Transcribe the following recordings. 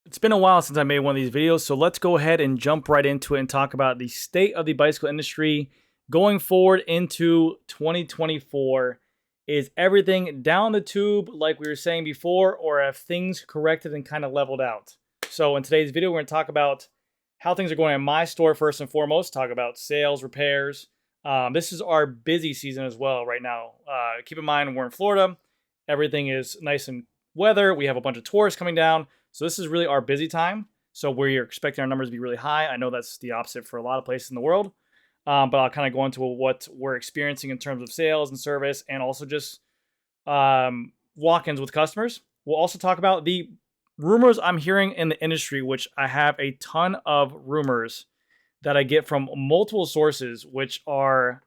It's been a while since I made one of these videos, so let's go ahead and jump right into it and talk about the state of the bicycle industry going forward into 2024. Is everything down the tube like we were saying before, or have things corrected and kind of leveled out? So in today's video, we're going to talk about how things are going in my store first and foremost, talk about sales, repairs. This is our busy season as well right now. Keep in mind, we're in Florida. Everything is nice and weather. We have a bunch of tourists coming down. So this is really our busy time. So we're expecting our numbers to be really high. I know that's the opposite for a lot of places in the world. But I'll kind of go into what we're experiencing in terms of sales and service, and also just walk-ins with customers. We'll also talk about the rumors I'm hearing in the industry, which I have a ton of rumors that I get from multiple sources, which are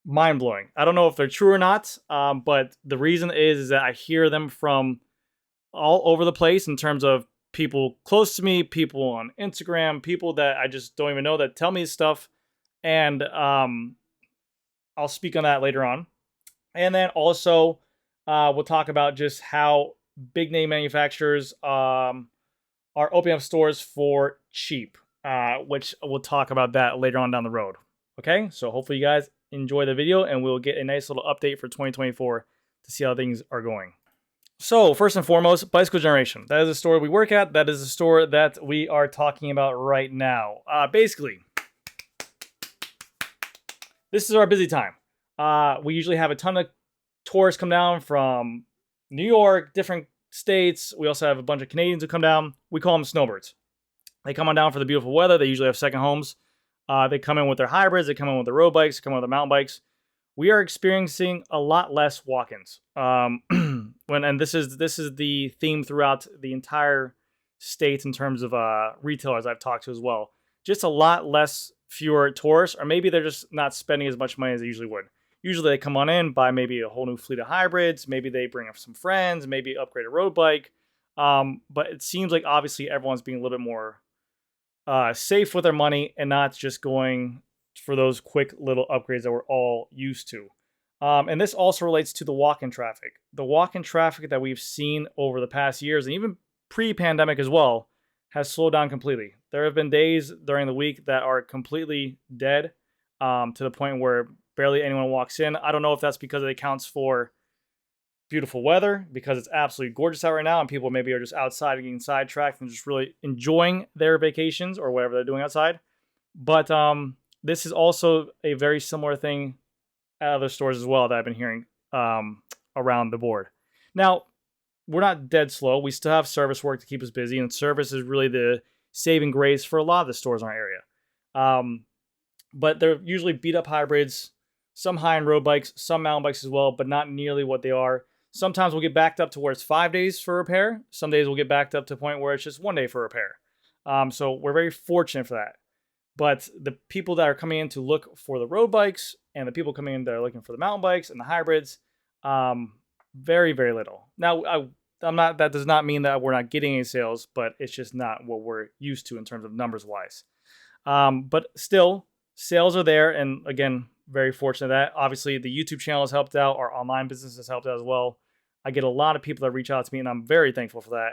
mind-blowing. I don't know if they're true or not, but the reason is that I hear them from all over the place in terms of people close to me, people on Instagram, people that I just don't even know that tell me stuff. And I'll speak on that later on. And then also we'll talk about just how big name manufacturers are opening up stores for cheap, which we'll talk about that later on down the road. Okay, so hopefully you guys enjoy the video and we'll get a nice little update for 2024 to see how things are going. So first and foremost, Bicycle Generation. That is a store we work at. That is a store that we are talking about right now. Basically, this is our busy time. We usually have a ton of tourists come down from New York, different states. We also have a bunch of Canadians who come down. We call them snowbirds. They come on down for the beautiful weather. They usually have second homes. They come in with their hybrids. They come in with their road bikes. They come in with their mountain bikes. We are experiencing a lot less walk-ins. And this is the theme throughout the entire state in terms of retailers I've talked to as well. Just a lot less, fewer tourists, or maybe they're just not spending as much money as they usually would. Usually they come on in, buy maybe a whole new fleet of hybrids, maybe they bring up some friends, maybe upgrade a road bike. But it seems like obviously everyone's being a little bit more safe with their money and not just going for those quick little upgrades that we're all used to. And this also relates to the walk-in traffic. The walk-in traffic that we've seen over the past years, and even pre-pandemic as well, has slowed down completely. There have been days during the week that are completely dead, to the point where barely anyone walks in. I don't know if that's because it accounts for beautiful weather, because it's absolutely gorgeous out right now, and people maybe are just outside and getting sidetracked and just really enjoying their vacations or whatever they're doing outside. But this is also a very similar thing at other stores as well that I've been hearing around the board. Now, we're not dead slow. We still have service work to keep us busy, and service is really the saving grace for a lot of the stores in our area. But they're usually beat up hybrids, some high-end road bikes, some mountain bikes as well, but not nearly what they are. Sometimes we'll get backed up to where it's 5 days for repair. Some days we'll get backed up to a point where it's just 1 day for repair. So we're very fortunate for that. But the people that are coming in to look for the road bikes and the people coming in that are looking for the mountain bikes and the hybrids, very, very little. Now, that does not mean that we're not getting any sales, but it's just not what we're used to in terms of numbers wise. But still, sales are there. And again, very fortunate that obviously the YouTube channel has helped out. Our online business has helped out as well. I get a lot of people that reach out to me, and I'm very thankful for that.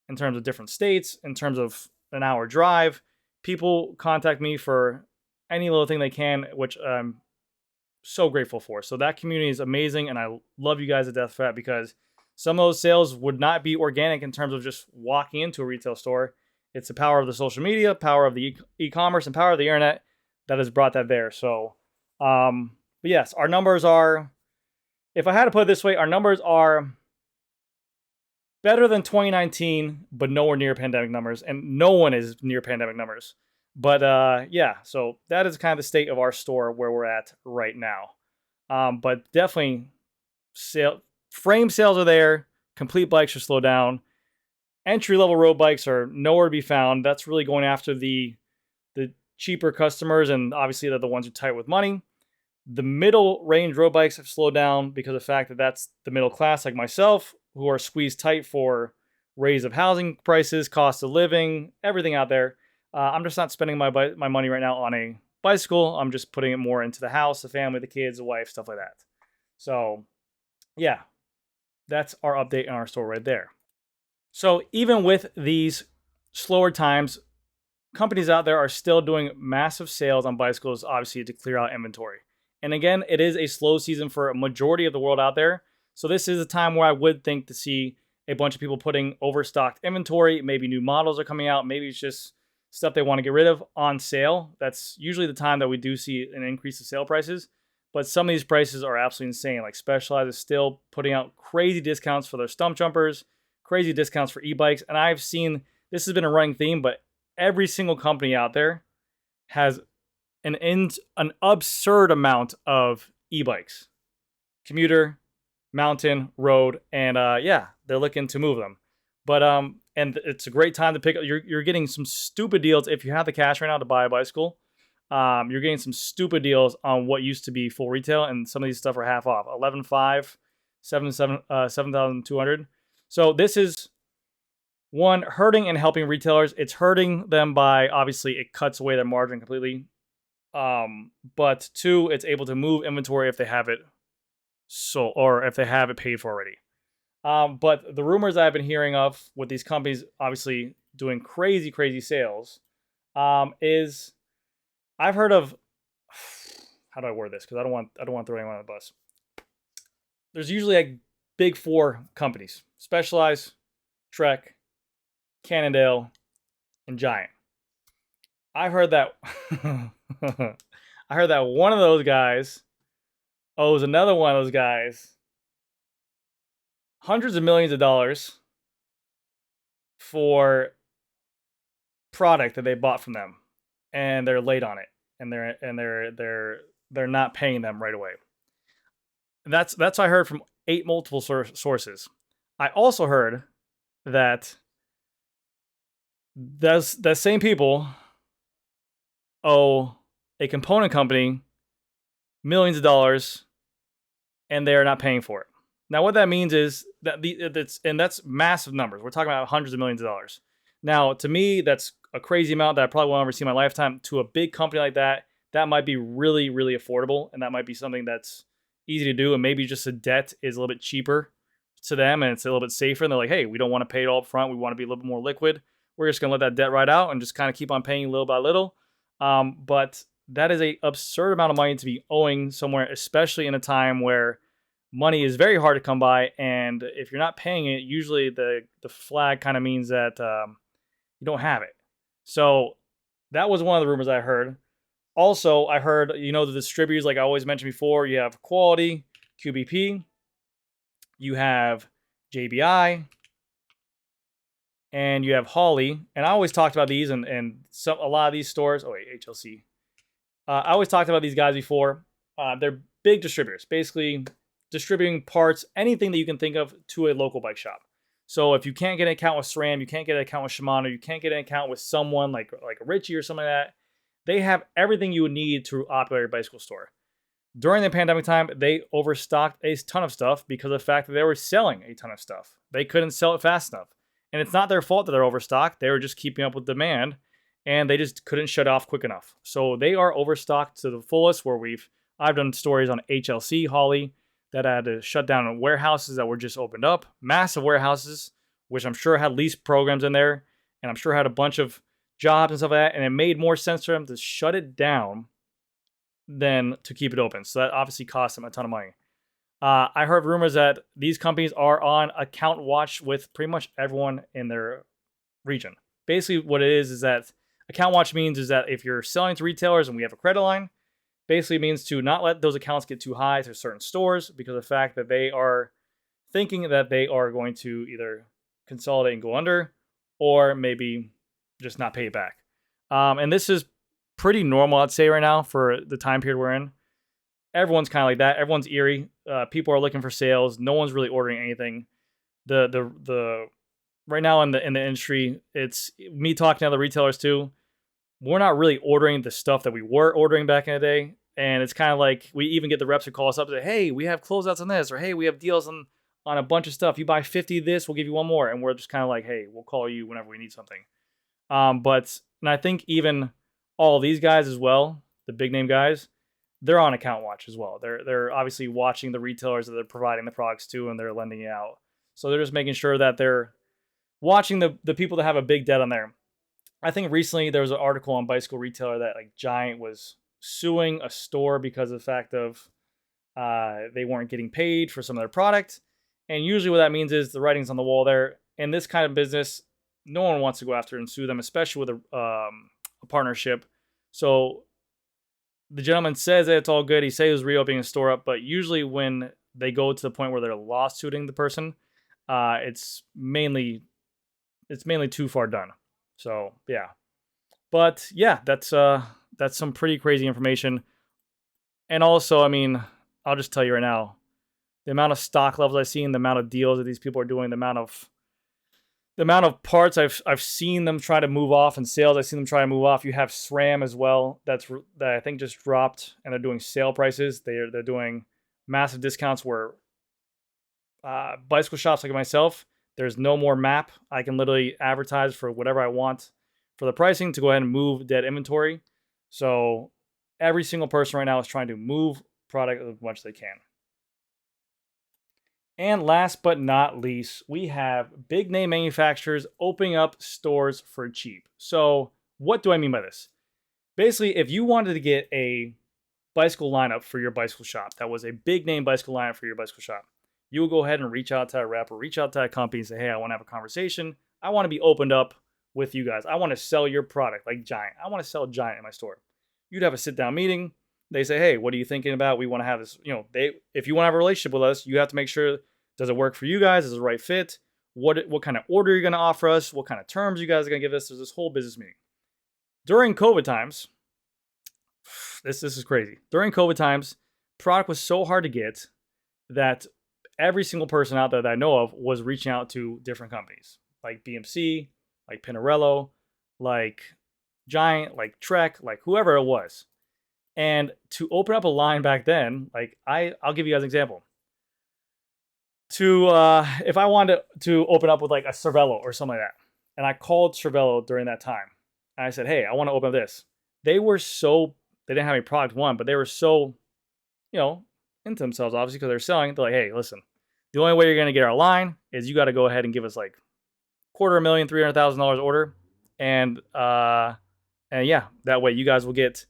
In terms of different states, in terms of an hour drive, people contact me for any little thing they can, which I'm so grateful for. So that community is amazing, and I love you guys to death for that, because some of those sales would not be organic in terms of just walking into a retail store. It's the power of the social media, power of the e-commerce, and power of the internet that has brought that there. So, but yes, our numbers are, if I had to put it this way, our numbers are better than 2019, but nowhere near pandemic numbers, and no one is near pandemic numbers. But yeah, so that is kind of the state of our store where we're at right now. But definitely, frame sales are there. Complete bikes are slowed down. Entry-level road bikes are nowhere to be found. That's really going after the cheaper customers, and obviously they're the ones who are tight with money. The middle range road bikes have slowed down because of the fact that that's the middle class like myself, who are squeezed tight for raise of housing prices, cost of living, everything out there. I'm just not spending my money right now on a bicycle. I'm just putting it more into the house, the family, the kids, the wife, stuff like that. So yeah, that's our update on our store right there. So even with these slower times, companies out there are still doing massive sales on bicycles, obviously, to clear out inventory. And again, it is a slow season for a majority of the world out there. So this is a time where I would think to see a bunch of people putting overstocked inventory. Maybe new models are coming out. Maybe it's just stuff they want to get rid of on sale. That's usually the time that we do see an increase of sale prices. But some of these prices are absolutely insane. Like Specialized is still putting out crazy discounts for their stump jumpers, crazy discounts for e-bikes. And I've seen, this has been a running theme, but every single company out there has an absurd amount of e-bikes, commuter, mountain, road, and yeah, they're looking to move them. But and it's a great time to pick up. You're getting some stupid deals if you have the cash right now to buy a bicycle. You're getting some stupid deals on what used to be full retail, and some of these stuff are half off. 11,500, 7,200. So this is one, hurting and helping retailers. It's hurting them by, obviously, it cuts away their margin completely. But two, it's able to move inventory if they have it or if they have it paid for already. But the rumors I've been hearing of with these companies obviously doing crazy, crazy sales, is I've heard of, how do I word this? Because I don't want to throw anyone on the bus. There's usually like big four companies: Specialized, Trek, Cannondale, and Giant. I heard that I heard that one of those guys owes another one of those guys hundreds of millions of dollars for product that they bought from them, and they're late on it, and they're not paying them right away. That's what I heard from 8 multiple sources. I also heard that the same people owe a component company millions of dollars, and they are not paying for it. Now, what that means is that that's massive numbers. We're talking about hundreds of millions of dollars. Now, to me, that's a crazy amount that I probably won't ever see in my lifetime. To a big company like that, that might be really, really affordable, and that might be something that's easy to do, and maybe just a debt is a little bit cheaper to them, and it's a little bit safer, and they're like, hey, we don't want to pay it all up front. We want to be a little bit more liquid. We're just going to let that debt ride out and just kind of keep on paying little by little. But that is an absurd amount of money to be owing somewhere, especially in a time where money is very hard to come by, and if you're not paying it, usually the flag kind of means that you don't have it. So that was one of the rumors I heard. Also, I heard, the distributors, like I always mentioned before, you have Quality, QBP, you have JBI, and you have Holly. And I always talked about these, and a lot of these stores. Oh wait, HLC. I always talked about these guys before. They're big distributors, basically distributing parts, anything that you can think of, to a local bike shop. So if you can't get an account with SRAM, you can't get an account with Shimano, you can't get an account with someone like a Richie or something like that, they have everything you would need to operate a bicycle store. During the pandemic time, they overstocked a ton of stuff because of the fact that they were selling a ton of stuff. They couldn't sell it fast enough. And it's not their fault that they're overstocked. They were just keeping up with demand, and they just couldn't shut off quick enough. So they are overstocked to the fullest, where I've done stories on HLC, Holly, that had to shut down warehouses that were just opened up. Massive warehouses, which I'm sure had lease programs in there, and I'm sure had a bunch of jobs and stuff like that, and it made more sense for them to shut it down than to keep it open. So that obviously cost them a ton of money. I heard rumors that these companies are on account watch with pretty much everyone in their region. Basically, what it is that account watch means is that if you're selling to retailers and we have a credit line, basically means to not let those accounts get too high to certain stores, because of the fact that they are thinking that they are going to either consolidate and go under, or maybe just not pay it back. And this is pretty normal, I'd say, right now for the time period we're in. Everyone's kind of like that. Everyone's eerie. People are looking for sales. No one's really ordering anything. The right now in the industry, it's me talking to other retailers too. We're not really ordering the stuff that we were ordering back in the day. And it's kind of like we even get the reps who call us up and say, hey, we have closeouts on this, or hey, we have deals on a bunch of stuff. You buy 50 of this, we'll give you one more. And we're just kind of like, hey, we'll call you whenever we need something. And I think even all these guys as well, the big name guys, they're on account watch as well. They're obviously watching the retailers that they're providing the products to, and they're lending it out. So they're just making sure that they're watching the people that have a big debt on there. I think recently there was an article on Bicycle Retailer that like Giant was suing a store because of the fact of they weren't getting paid for some of their product. And usually what that means is the writing's on the wall there. In this kind of business, no one wants to go after and sue them, especially with a partnership. So the gentleman says that it's all good. He says he was reopening a store up, but usually when they go to the point where they're lawsuiting the person, it's mainly too far done. So yeah, but yeah, that's some pretty crazy information. And also, I mean, I'll just tell you right now, the amount of stock levels I've seen, the amount of deals that these people are doing, the amount of parts I've seen them try to move off, and sales I've seen them try to move off. You have SRAM as well. That I think just dropped, and they're doing sale prices. They're doing massive discounts where bicycle shops like myself, there's no more map. I can literally advertise for whatever I want for the pricing to go ahead and move dead inventory. So every single person right now is trying to move product as much as they can. And last but not least, we have big name manufacturers opening up stores for cheap. So what do I mean by this? Basically, if you wanted to get a bicycle lineup for your bicycle shop, that was a big name bicycle lineup for your bicycle shop, you will go ahead and reach out to a rep or reach out to that company and say, hey, I want to have a conversation. I want to be opened up with you guys. I want to sell your product like Giant. I want to sell Giant in my store. You'd have a sit-down meeting. They say, hey, what are you thinking about? We want to have this, if you want to have a relationship with us, you have to make sure, does it work for you guys? Is it the right fit? What kind of order you're going to offer us? What kind of terms you guys are going to give us? There's this whole business meeting. During COVID times, this is crazy. During COVID times, product was so hard to get that every single person out there that I know of was reaching out to different companies like BMC, like Pinarello, like Giant, like Trek, like whoever it was. And to open up a line back then, like I'll give you guys an example. If I wanted to open up with like a Cervelo or something like that, and I called Cervelo during that time, and I said, hey, I want to open up this. They didn't have any product one, but they were so, into themselves, obviously, because they're selling. They're like, hey, listen, the only way you're going to get our line is you got to go ahead and give us like $250,000, $300,000 order. And yeah, that way you guys will get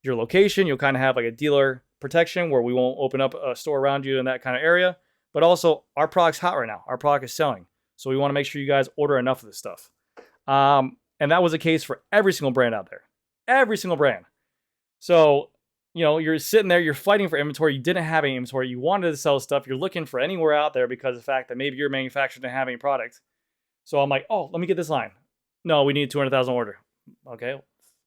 your location. You'll kind of have like a dealer protection where we won't open up a store around you in that kind of area. But also, our product's hot right now. Our product is selling. So we want to make sure you guys order enough of this stuff. And that was the case for every single brand out there. Every single brand. So, you're sitting there, you're fighting for inventory. You didn't have any inventory. You wanted to sell stuff. You're looking for anywhere out there because of the fact that maybe your manufacturer didn't have any product. So I'm like, oh, let me get this line. No, we need 200,000 order. Okay,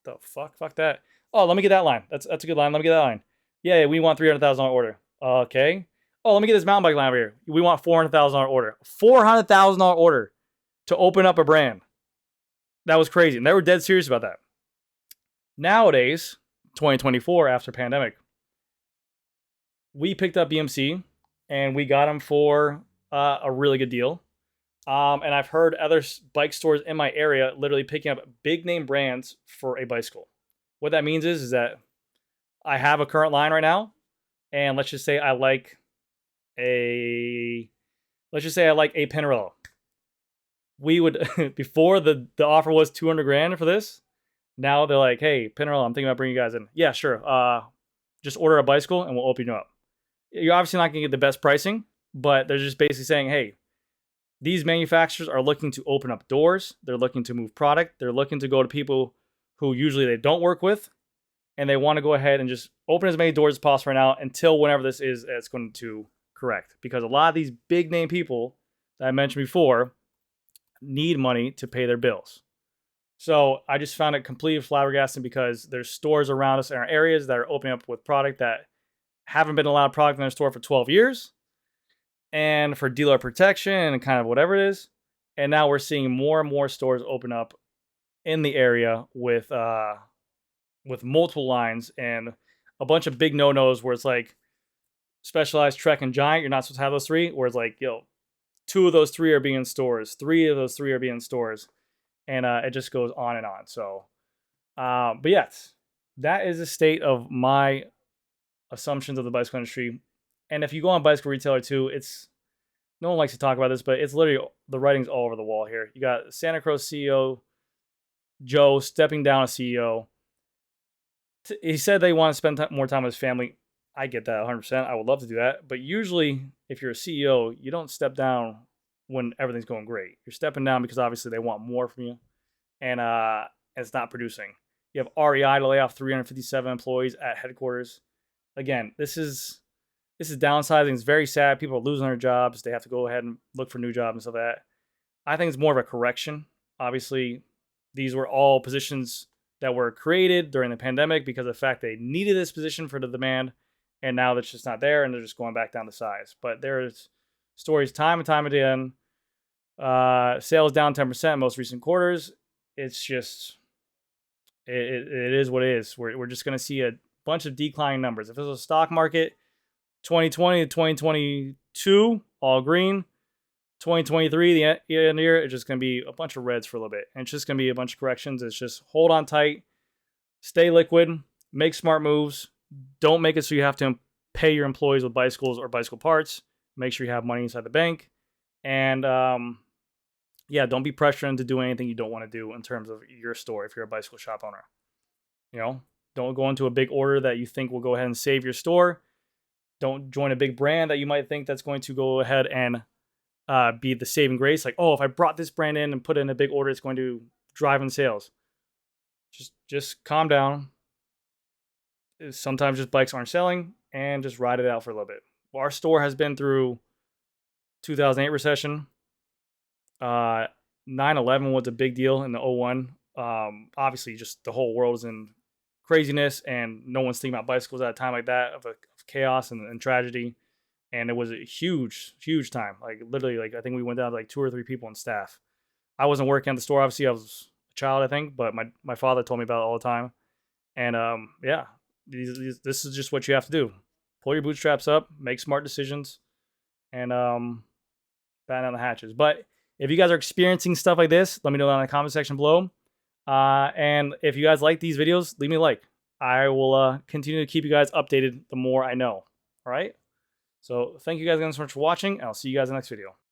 the fuck? Fuck that. Oh, let me get that line. That's a good line. Let me get that line. Yeah, we want 300,000 order. Okay. Oh, let me get this mountain bike line over here. We want $400,000 order. $400,000 order to open up a brand. That was crazy. And they were dead serious about that. Nowadays, 2024, after pandemic, we picked up BMC and we got them for a really good deal. And I've heard other bike stores in my area literally picking up big name brands for a bicycle. What that means is that I have a current line right now, and let's just say I like a Pinarello. We would before the offer was 200 grand for this. Now they're like, hey, Pinarello, I'm thinking about bringing you guys in. Yeah, sure. Just order a bicycle and we'll open you up. You're obviously not going to get the best pricing, but they're just basically saying, hey, these manufacturers are looking to open up doors. They're looking to move product. They're looking to go to people who usually they don't work with, and they want to go ahead and just open as many doors as possible right now until whenever this is it's going to correct. Because a lot of these big name people that I mentioned before need money to pay their bills. So I just found it completely flabbergasting because there's stores around us in our areas that are opening up with product that haven't been allowed product in their store for 12 years. And for dealer protection and kind of whatever it is. And now we're seeing more and more stores open up in the area with multiple lines and a bunch of big no-nos where it's like Specialized, Trek, and Giant. You're not supposed to have those three. Where it's like, 2 of those 3 are being in stores. 3 of those 3 are being in stores. And it just goes on and on. So, but yes, that is the state of my assumptions of the bicycle industry. And if you go on Bicycle Retailer too, it's no one likes to talk about this, but it's literally the writing's all over the wall here. You got Santa Cruz CEO Joe stepping down as CEO. He said they want to spend more time with his family. I get that 100%. I would love to do that. But usually, if you're a CEO, you don't step down when everything's going great. You're stepping down because obviously they want more from you, and it's not producing. You have REI to lay off 357 employees at headquarters. Again, this is downsizing. It's very sad. People are losing their jobs. They have to go ahead and look for new jobs and stuff like that. I think it's more of a correction. Obviously, these were all positions that were created during the pandemic because of the fact they needed this position for the demand, and now that's just not there, and they're just going back down to size. But there's stories time and time again. Sales down 10% in most recent quarters. It's just, it is what it is. We're just going to see a bunch of declining numbers. If it was a stock market, 2020 to 2022, all green. 2023, the end of the year, it's just going to be a bunch of reds for a little bit. And it's just going to be a bunch of corrections. It's just hold on tight, stay liquid, make smart moves. Don't make it so you have to pay your employees with bicycles or bicycle parts. Make sure you have money inside the bank. And yeah, don't be pressured into doing anything you don't want to do in terms of your store if you're a bicycle shop owner. You know, don't go into a big order that you think will go ahead and save your store. Don't join a big brand that you might think that's going to go ahead and be the saving grace. Like, oh, if I brought this brand in and put in a big order, it's going to drive in sales. Just calm down. Sometimes just bikes aren't selling, and just ride it out for a little bit. Our store has been through 2008 recession. 9/11 was a big deal in the 01. Obviously, just the whole world was in craziness, and no one's thinking about bicycles at a time like that of chaos and tragedy. And it was a huge, huge time. Like literally, like I think we went down to like 2 or 3 people on staff. I wasn't working at the store. Obviously, I was a child, I think, but my father told me about it all the time. And yeah, this is just what you have to do. Pull your bootstraps up, make smart decisions, and batten down the hatches. But if you guys are experiencing stuff like this, let me know down in the comment section below. And if you guys like these videos, leave me a like. I will continue to keep you guys updated the more I know. All right? So thank you guys again so much for watching, and I'll see you guys in the next video.